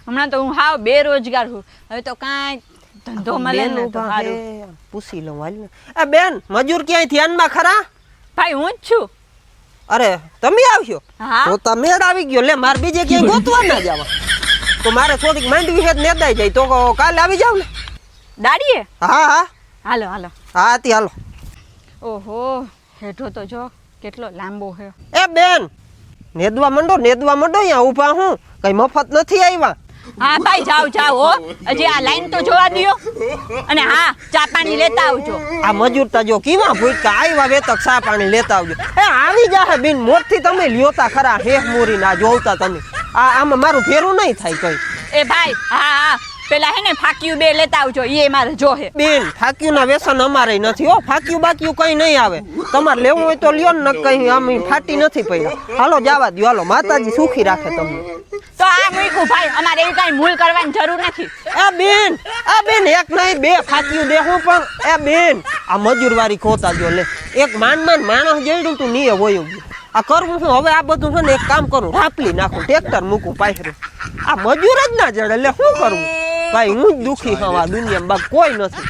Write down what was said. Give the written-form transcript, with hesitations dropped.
હમણાં તો હું હાવ બેરોજગાર છું. હવે તો કાંઈ ધંધો મળે ને તો સારું. પૂછી લઉં હાલ ને. એ બેન મજૂર ક્યાંય ધ્યાનમાં ખરા? ભાઈ હું જ છું. અરે તમે આવશો હા તો તમે આવી ગયો. લે મારે બીજે ક્યાંય ગોતવા ના જવા. તો મારે થોડીક માંડવી હેત નેદાઈ જાય તો કાલે આવી જાવ ને. દાડીએ હા હા હાલો હાલો. હા તી હાલો. ઓહો હેઠો તો જો કેટલો લાંબો છે. એ બેન નેદવા માંડો અહીંયા ઊભા હું કઈ મફત નથી આવ્યા. હા ભાઈ જાઓ જાઓ હો. હજી આ લાઈન તો જોવા દ્યો. અને હા ચા પાણી લેતા આવજો. આ મજૂર તા જો કીવા ભૂકા આવ્યા વેતક ચા પાણી લેતા આવજો. એ આવી જાહે બેન મોરથી તમે લ્યોતા ખરા હેફ મોરી ના જોવતા તમે. આમાં મારું ફેરું નહીં થાય કઈ. એ ભાઈ હા હા પેલા હે ને ફાક્યું 2 લેતા આવજો. એ મારે જોહે. બેન ફાક્યું ના વ્યસન અમારે નથી હો. ફાક્યું બાક્યું કઈ નહીં આવે. તમારે લેવું હોય તો લ્યો ને કઈ આમ ફાટી નથી પડ્યા. હાલો જવા દ્યો હાલો. માતાજી સુખી રાખે તમને. તો આ મૂક્યું ભાઈ અમારે એવી કઈ મૂલ કરવાની જરૂર નથી. એ બેન એક નહીં 2 ફાક્યું દેહું પણ એ બેન આ મજૂરવારી ખોતા જો લે. એક માણસ જઈડું તું નીએ વયું ગયું. આ કરવું શું હવે? આ બધું છે ને એક કામ કરું રાપલી નાખું ટ્રેક્ટર મૂકું પાછળ. આ મજૂર જ ના જડે એટલે શું કરવું? ભાઈ હું જ દુખી છું આ દુનિયામાં કોઈ નથી.